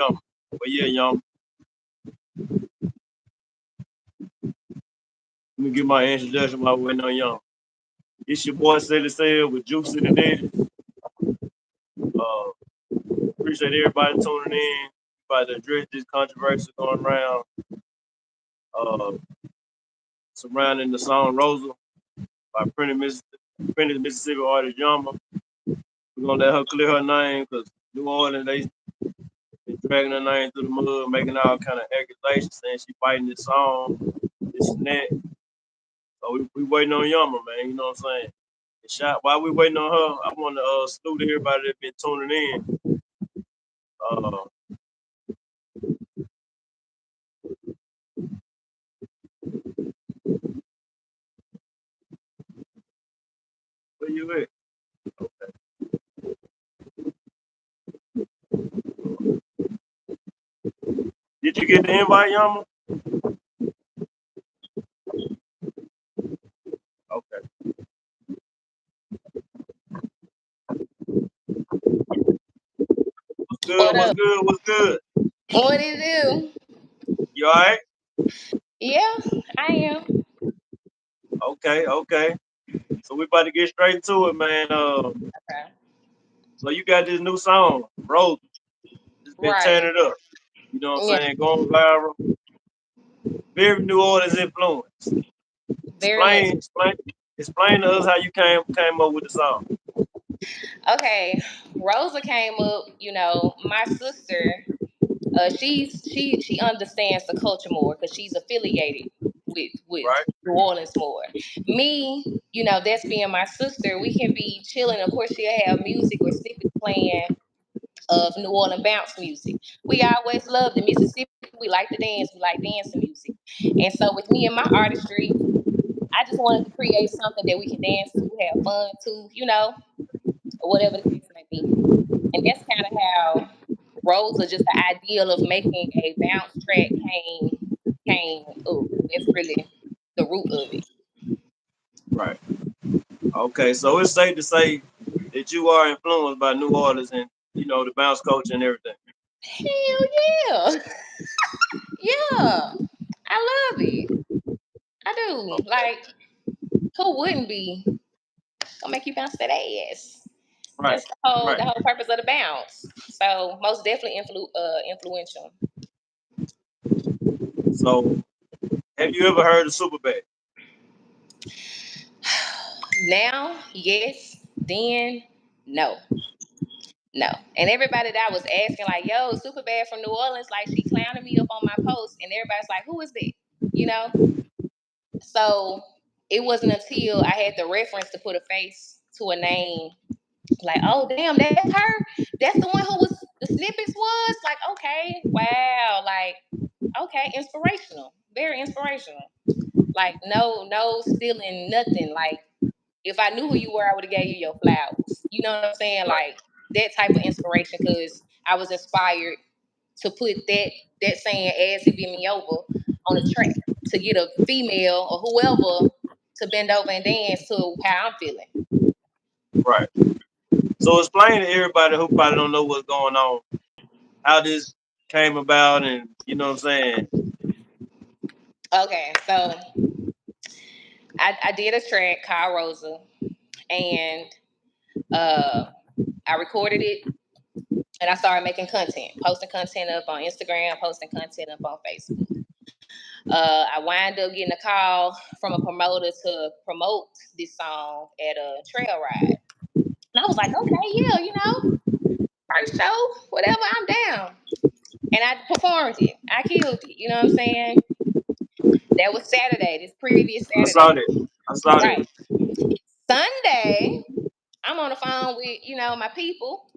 Yum. But yeah, Yum. Let me get my introduction while we're waiting on Yum. It's your boy Silly Sale with Juice in the Den. Uh, appreciate everybody tuning in. About to address this controversy going around uh, surrounding the song Rosa by Printed Mississippi artist Yuma. We're gonna let her clear her name because New Orleans they been dragging her name through the mud, making all kind of accusations, saying she fighting this song, this and that. So we waiting on Yama, man. You know what I'm saying? And shot while we waiting on her, I want to salute everybody that been tuning in. Uh, where you at? Did you get the invite, Yama? Okay. What's good? What What's up? good? What's good? What it do? You all right? Yeah, I am. Okay. Okay. So we about to get straight to it, man. Okay. So you got this new song, Rose. It's been tearing Right. it up. You know what Yeah, I'm saying? Going viral. Very New Orleans influence. very much. Explain to us how you came up with the song. Okay. Rosa came up, my sister, she understands the culture more because she's affiliated with Right? New Orleans more. Me, that's being my sister, we can be chilling. Of course she'll have music or snippets playing of New Orleans bounce music. We always loved the Mississippi. We like to dance. We like dancing music. And so with me and my artistry, I just wanted to create something that we can dance to, have fun to, or whatever the case may be. And that's kind of how Rosa, just the ideal of making a bounce track came up. That's really the root of it. Right. Okay, so it's safe to say that you are influenced by New Orleans and the bounce culture and everything. Hell yeah. Yeah. I love it. I do. Okay. Like, who wouldn't be gonna make you bounce that ass? Right. That's the Right. whole purpose of the bounce. So most definitely influential. So have you ever heard of Superbad? Now, yes. Then, no. No. And everybody that I was asking, like, yo, super bad from New Orleans, like she clowning me up on my post, and everybody's like, who is that? You know? So it wasn't until I had the reference to put a face to a name, like, oh damn, that's her. That's the one who was the snippets was like, okay, wow, like, okay, inspirational, very inspirational. Like, no stealing nothing. Like, if I knew who you were, I would have gave you your flowers. You know what I'm saying? Right. Like that type of inspiration, because I was inspired to put that saying "ass it bend me over" on a track to get a female or whoever to bend over and dance to how I'm feeling. Right. So explain to everybody who probably don't know what's going on, how this came about and you know what I'm saying? Okay, so I did a track called Rosa, and uh, I recorded it, and I started making content, posting content up on Instagram, posting content up on Facebook. I wind up getting a call from a promoter to promote this song at a trail ride. And I was like, okay, yeah, first show, whatever, I'm down. And I performed it. I killed it. You know what I'm saying? That was Saturday, this previous I saw Saturday. that. I saw Right. that. Sunday, I'm on the phone with, my people.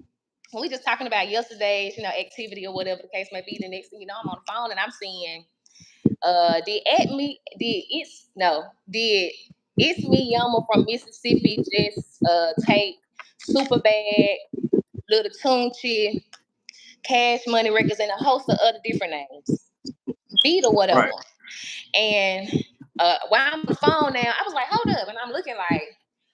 We just talking about yesterday's, activity or whatever the case may be. The next thing you know, I'm on the phone and I'm seeing did it's me Yama from Mississippi just take super bad little Tunchi cash money records and a host of other different names beat or whatever. Right. And while I'm on the phone now, I was like, hold up, and I'm looking like,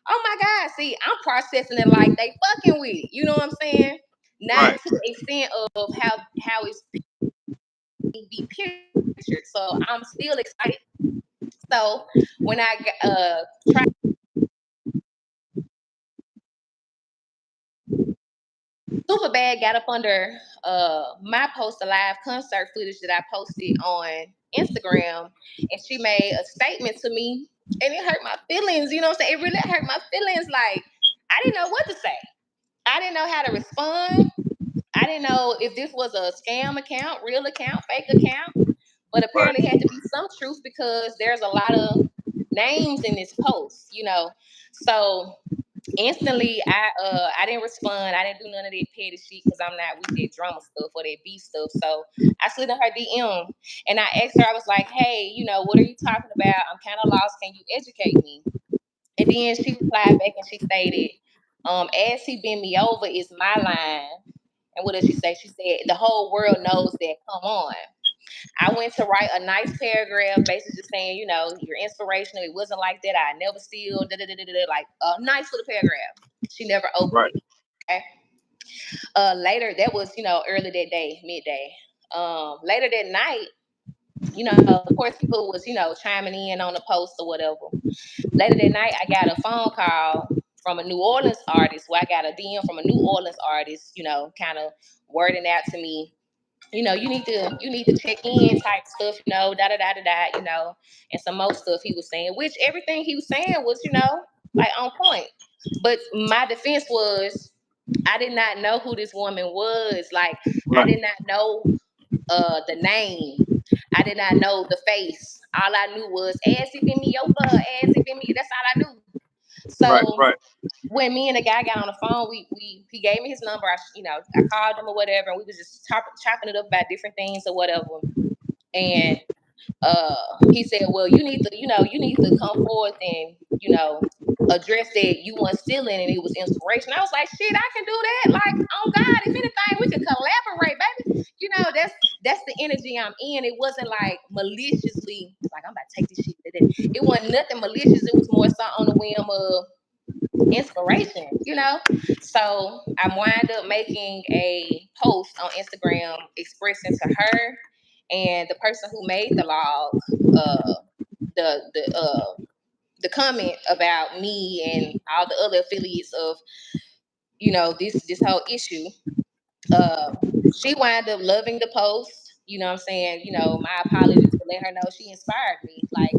oh my god, see, I'm processing it like they fucking with it. You know what I'm saying? not Right. to the extent of how it's be pictured. So I'm still excited. So when I tried Superbad got up under my post a live concert footage that I posted on Instagram, and she made a statement to me, and it hurt my feelings. You know what I'm saying? It really hurt my feelings. Like I didn't know what to say. I didn't know how to respond. I didn't know if this was a scam account, real account, fake account. But Right. apparently, it had to be some truth because there's a lot of names in this post. So instantly I didn't respond. I didn't do none of that petty shit because I'm not with that drama stuff or that beef stuff. So I slid in her DM and I asked her, I was like, hey, what are you talking about? I'm kind of lost. Can you educate me? And then she replied back and she stated, as he bent me over is my line. And what did she say? She said, the whole world knows that. Come on. I went to write a nice paragraph, basically just saying, you're inspirational. It wasn't like that. I never steal, like a nice little paragraph. She never opened Right. it. Okay. Later, that was, early that day, midday. Later that night, of course, people was, chiming in on the post or whatever. Later that night, I got a phone call from a New Orleans artist where I got a DM from a New Orleans artist, kind of wording out to me, you need to check in type stuff, da da da da da, and some more stuff he was saying, which everything he was saying was, like on point. But my defense was I did not know who this woman was. Like I Right. did not know the name. I did not know the face. All I knew was ass it in me over, ass it in me. That's all I knew. Right. So Right. when me and the guy got on the phone, we he gave me his number. I called him or whatever, and we was just chopping it up about different things or whatever. And he said, "Well, you need to come forth and address that you weren't stealing and it was inspiration." I was like, "Shit, I can do that. Like, oh God, if anything, we could collaborate, baby." That's the energy I'm in. It wasn't like maliciously, like I'm about to take this shit. It wasn't nothing malicious. It was more so on the whim of inspiration. So I wind up making a post on Instagram expressing to her and the person who made the log uh the the uh the comment about me and all the other affiliates of this whole issue. uh she wound up loving the post. I'm saying, my apologies for letting her know she inspired me. Like,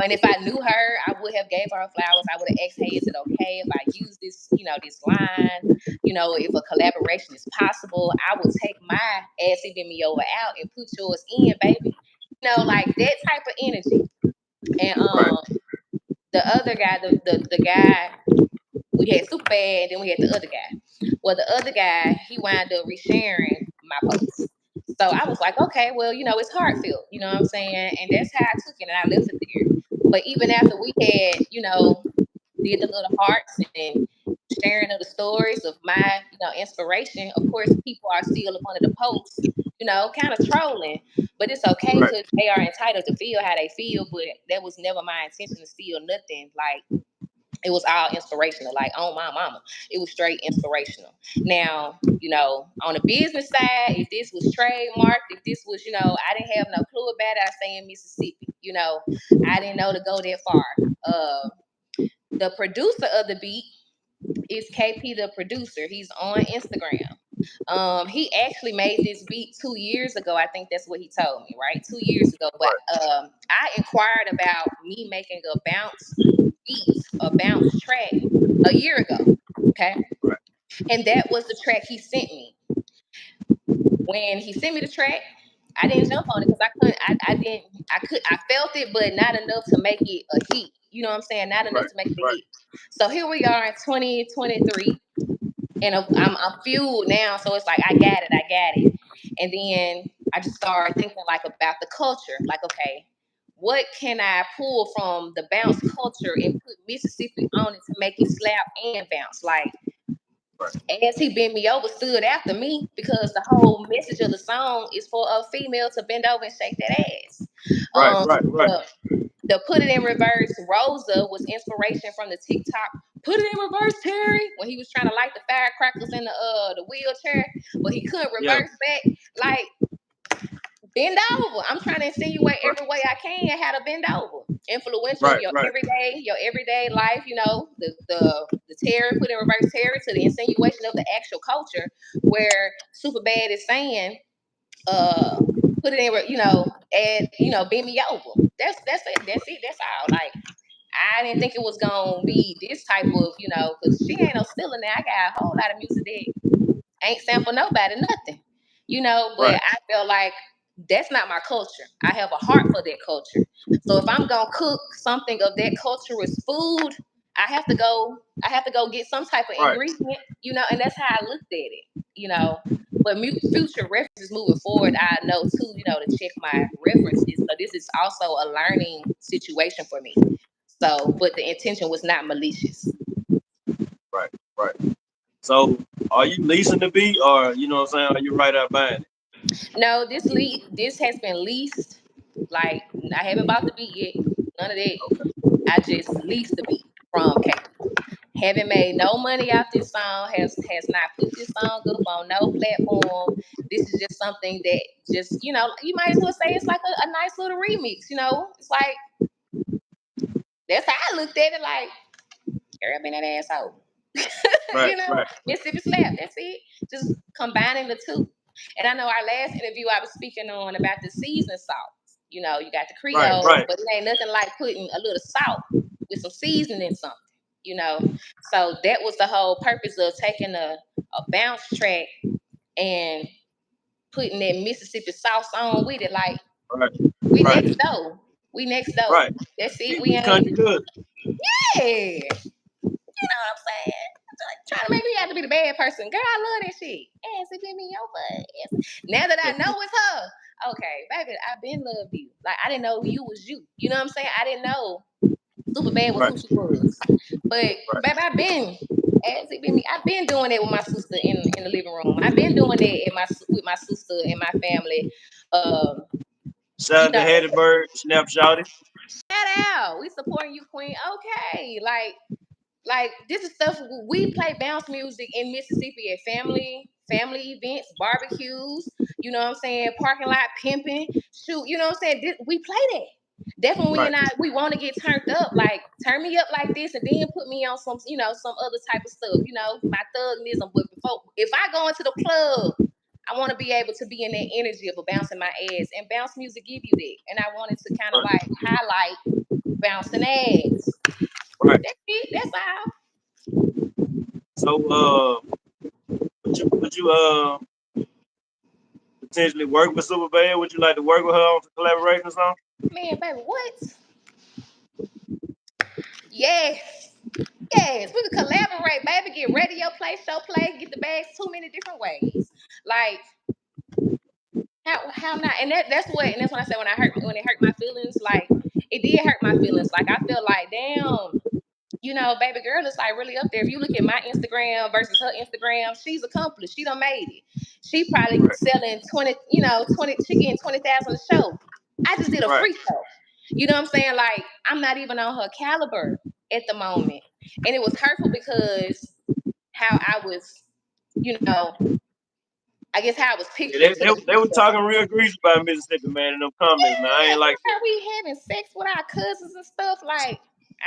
and if I knew her, I would have gave her flowers. I would have asked, "Hey, is it okay if I use this, this line? If a collaboration is possible, I would take my ass even me over out and put yours in, baby." Like that type of energy. And Right. the other guy, the guy, we had Superbad, and then we had the other guy. Well, the other guy, he wound up resharing my post. So I was like, okay, well, it's heartfelt, you know what I'm saying? And that's how I took it, and I left it there. But even after we had, did the little hearts and sharing of the stories of my, inspiration, of course, people are still up under the post, kind of trolling. But it's okay Right. because they are entitled to feel how they feel. But that was never my intention to steal nothing. Like, it was all inspirational. Like, on my mama, it was straight inspirational. Now, on the business side, if this was trademarked, if this was, I didn't have no clue about it. I stay in Mississippi. I didn't know to go that far. The producer of the beat is KP, the producer. He's on Instagram. He actually made this beat 2 years ago. I think that's what he told me, right? 2 years ago. But Right. I inquired about me making a bounce beat, a bounce track a year ago. Okay. Right. And that was the track he sent me. When he sent me the track, I didn't jump on it because I couldn't, I didn't, I felt it, but not enough to make it a hit. You know what I'm saying? Not enough Right. to make it a Right. hit. So here we are in 2023, and I'm fueled now. So it's like, I got it. And then I just started thinking like about the culture. Like, okay, what can I pull from the bounce culture and put Mississippi on it to make it slap and bounce? Like, Right. as he bent me over, stood after me because the whole message of the song is for a female to bend over and shake that ass. Right. Um, Right. Right. the, the Put It in Reverse, Rosa, was inspiration from the TikTok put it in reverse, Terry. When he was trying to light the firecrackers in the wheelchair, but he couldn't Yeah. reverse back. Like, bend over. I'm trying to insinuate Right. every way I can how to bend over. Influential of Right. Right. your everyday life, you know, the Terry put in reverse Terry to the insinuation of the actual culture where Superbad is saying, put it in, you know, and you know, bend me over. That's it. That's it. That's all. Like, I didn't think it was gonna be this type of, you know, because she ain't no stealer now. I got a whole lot of music that ain't sample nobody, nothing. You know, but Right. I feel like that's not my culture. I have a heart for that culture. So if I'm gonna cook something of that culture's food, I have to go get some type of Right. ingredient, you know, and that's how I looked at it, you know. But future references moving forward, I know too, you know, to check my references. So this is also a learning situation for me. So, but the intention was not malicious. Right. Right. So, are you leasing the beat, or you know what I'm saying? Are you right out buying it? No, this has been leased. Like, I haven't bought the beat yet. None of that. Okay. I just leased the beat from K. Haven't made no money off this song. Has not put this song up on no platform. This is just something that just, you know, you might as well say it's like a nice little remix. You know, it's like that's how I looked at it. Like, girl, been that asshole. Right. You know, Right. Mississippi Slap. That's it. Just combining the two. And I know our last interview I was speaking on about the season salt. You know, you got the Right. Creole, Right. but it ain't nothing like putting a little salt with some seasoning in something. You know, so that was the whole purpose of taking a bounce track and putting that Mississippi sauce on with it. Like, Right. we Right. next door. We next door. Right. That's it. We We country ain't. good. Yeah. You know what I'm saying? Trying to make me have to be the bad person. Girl, I love that shit. Ass it in me your butt. Now that I know it's her, okay, baby, I've been loved you. Like, I didn't know you was you. You know what I'm saying? I didn't know Superbad was Right. who she was. But Right. baby, I've been ass it been me. I've been doing that with my sister in the living room. I've been doing that with my sister and my family. Um, Shout you out to know, Hattiesburg, Snapshot it. shout out. We supporting you, Queen. Okay, like, this is stuff we play bounce music in Mississippi at family events, barbecues. You know what I'm saying? Parking lot pimping. Shoot, you know what I'm saying? We play that. Definitely, Right. we want to get turned up. Like, turn me up like this, and then put me on some, you know, some other type of stuff. You know, my thugnism. But if I go into the club, I want to be able to be in that energy of a bouncing my ass, and bounce music give you that. And I wanted to kind of Right. like highlight bouncing ass. Right. That's it. That's all. So, would you potentially work with Superbad? Would you like to work with her on some collaboration or something? Man, baby, what? Yes. Yes. We could collaborate, baby. Get radio play, show play, get the bags too many different ways. Like, how not? And that's when I said when it hurt my feelings, like, it did hurt my feelings. Like, I feel like, damn, you know, baby girl is like really up there. If you look at my Instagram versus her Instagram, she's accomplished. She done made it. She probably Right. selling 20, you know, 20, she getting 20,000 a show. I just did a Right. free show. You know what I'm saying? Like, I'm not even on her caliber at the moment. And it was hurtful because how I was, you know, I guess how I was Yeah, pictured to the they were media. talking real greasy about Mississippi, man, in them comments, man. I Yeah, ain't like how we having sex with our cousins and stuff. Like,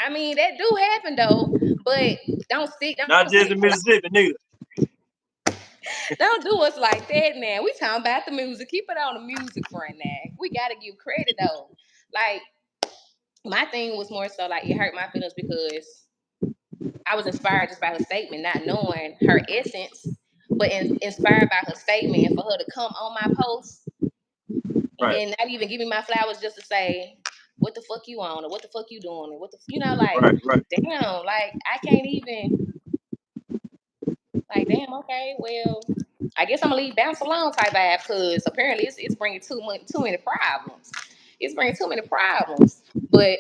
I mean, that do happen though, but don't not just stick in Mississippi, neither. don't do us like that now. We talking about the music. Keep it on the music front now. We gotta give credit though. Like, my thing was more so like it hurt my feelings because I was inspired just by her statement, not knowing her essence, but inspired by her statement, and for her to come on my post and Right. then not even give me my flowers just to say, "What the fuck you on?" or "What the fuck you doing?" or "What the you know like, Right. Right. damn, like I can't even like, damn, okay, well, I guess I'm gonna leave bounce alone type vibe because apparently it's bringing too many problems. It's bringing too many problems, but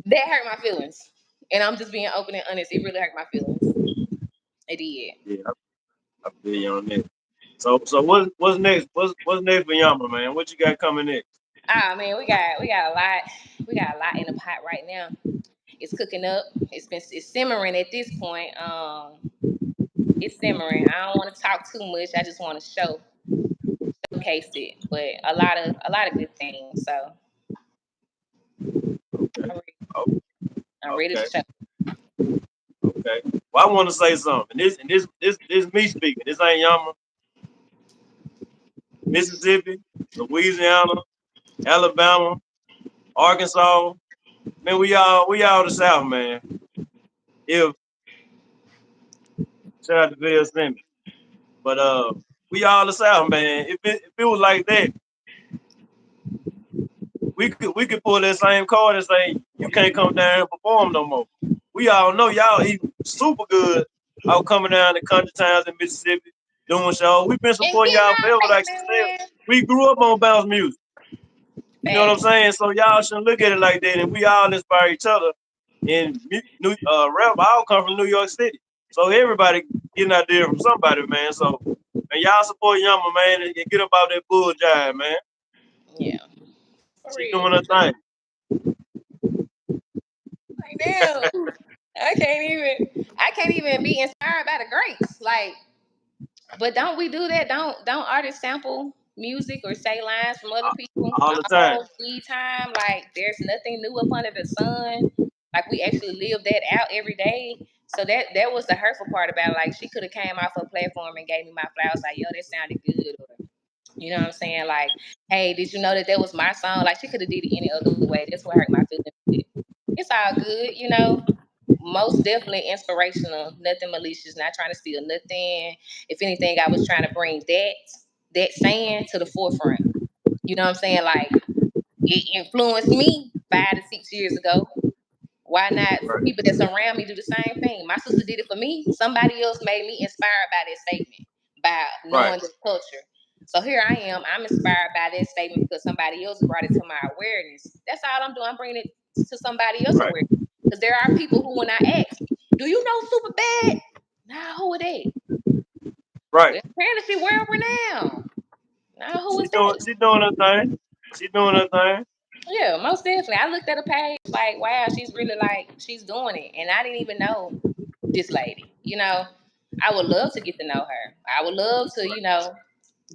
that hurt my feelings, and I'm just being open and honest. It really hurt my feelings. It did. Yeah, I feel you on that. So what's next? What's next for Yama, man? What you got coming next? Ah man, we got a lot in the pot right now. It's cooking up. It's simmering at this point. It's simmering. I don't want to talk too much. I just want to showcase it. But a lot of good things. So I'm ready, Oh, I'm ready to okay, show. okay. Well, I want to say something. This me speaking. This ain't Yama, Mississippi, Louisiana, Alabama, Arkansas. Man, we all the South, man. If shout out to Bill Simmons. But we all the South, man. If it was like that, we could pull that same card and say you can't come down and perform no more. We all know y'all eat super good out coming down to country towns in Mississippi doing shows. We've been And supporting getting y'all our forever, like she said. payment We grew up on bounce music. You know what I'm back. saying? So y'all shouldn't look at it like that. And we all inspire each other. And rap all come from New York City. So everybody getting out there from somebody, man. So and y'all support Yama, man, and get up out that bull jive, man. Yeah, for She real. doing her thing. Like damn, I can't even. I can't even be inspired by the greats. Like, but don't we do that? Don't artists sample music or say lines from other people All the time. all the time? Like, there's nothing new up under the sun. Like, we actually live that out every day. So that was the hurtful part about it. Like, she could have came off her platform and gave me my flowers. Like, yo, that sounded good. Or, you know what I'm saying? Like, hey, did you know that was my song? Like, she could have did it any other way. That's what hurt my feelings. It's all good, you know. Most definitely inspirational. Nothing malicious. Not trying to steal nothing. If anything, I was trying to bring that saying to the forefront. You know what I'm saying? Like, it influenced me 5 to 6 years ago. Why not for Right, people that surround me do the same thing? My sister did it for me. Somebody else made me inspired by that statement, by right, knowing the culture. So here I am. I'm inspired by that statement because somebody else brought it to my awareness. That's all I'm doing. I'm bringing it to somebody else's right, awareness. Because there are people who, when I ask, do you know Superbad? Nah, who are they? right. Well, apparently she world renowned. Nah, who She is that? doing her thing. She doing her thing. Yeah, most definitely. I looked at her page like, wow, she's really like, she's doing it. And I didn't even know this lady. You know, I would love to get to know her. I would love to,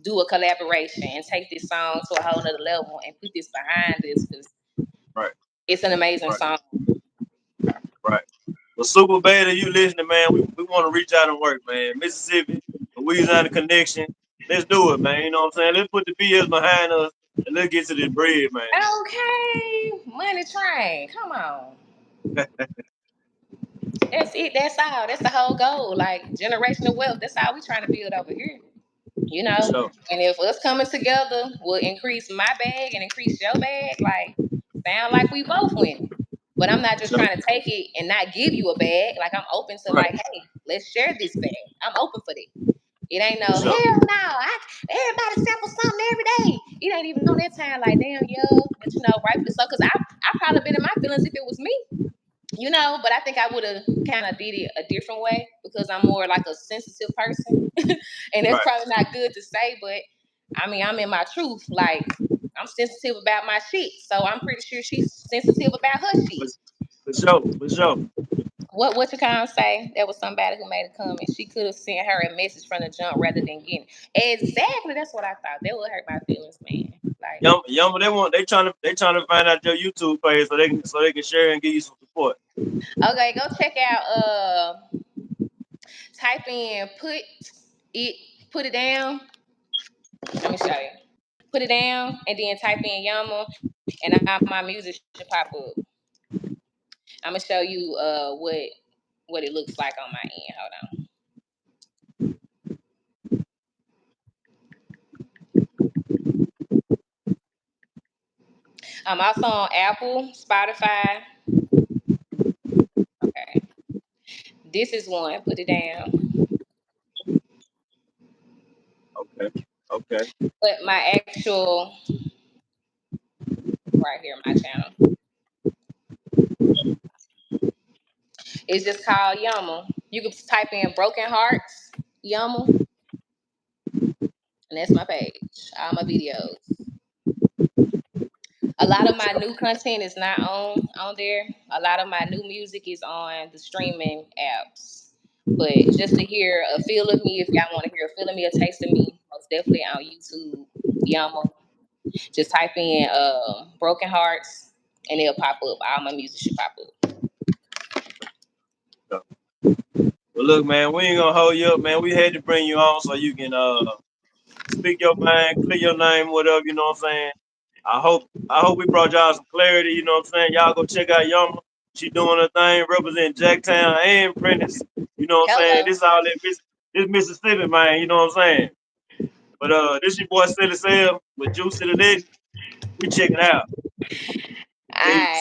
do a collaboration and take this song to a whole nother level and put this behind this because Right, it's an amazing right, song. right. Well, super bad that you listening, man. We want to reach out and work, man. Mississippi, Louisiana connection. Let's do it, man. You know what I'm saying? Let's put the BS behind us and let's get to this bread, man. Okay, Money Train, come on. That's it. That's all. That's the whole goal. Like generational wealth. That's all we trying to build over here. You For know, sure. and if us coming together will increase my bag and increase your bag, like sound like we both winning. But I'm not For just sure. trying to take it and not give you a bag. Like I'm open to Right. like, hey, let's share this bag. I'm open for that. It ain't no For hell sure. no. Everybody sample something every day. It ain't even on that time. Like damn, yo, but rightfully so. Cause I probably been in my feelings if it was me. But I think I would have kind of did it a different way because I'm more like a sensitive person. And that's Right. probably not good to say, but I mean, I'm in my truth. Like, I'm sensitive about my shit. So I'm pretty sure she's sensitive about her For, shit. for sure. For sure. What you kind of say? There was somebody who made a comment. She could have sent her a message from the jump rather than getting exactly. That's what I thought. That would hurt my feelings, man. Like, Yum, they trying to find out your YouTube page so they can share and give you some support. okay, go check out. Type in it, put it down. Let me show you. Put it down and then type in Yama, and my music should pop up. I'm gonna show you what it looks like on my end. Hold on. I'm also on Apple, Spotify. Okay, this is one. Put it down. Okay. Okay. But my actual right here, my channel, is just called Yama. You can type in Broken Hearts Yama, and that's my page. All my videos. A lot of For my sure. new content is not on there. A lot of my new music is on the streaming apps. But just to hear a feel of me, if y'all want to hear a feel of me, a taste of me, most definitely on YouTube, Yuma. Just type in Broken Hearts and it'll pop up. All my music should pop up. Well, look, man, we ain't gonna hold you up, man. We had to bring you on so you can speak your mind, clear your name, whatever. You know what I'm saying? I hope we brought y'all some clarity. You know what I'm saying? Y'all go check out Yuma. She doing her thing, representing Jacktown and Prentice. You know what I'm saying? Hello. This all this Mississippi, man. You know what I'm saying? But this your boy Silly Sale with Juicy today. We check it out. All Peace. right.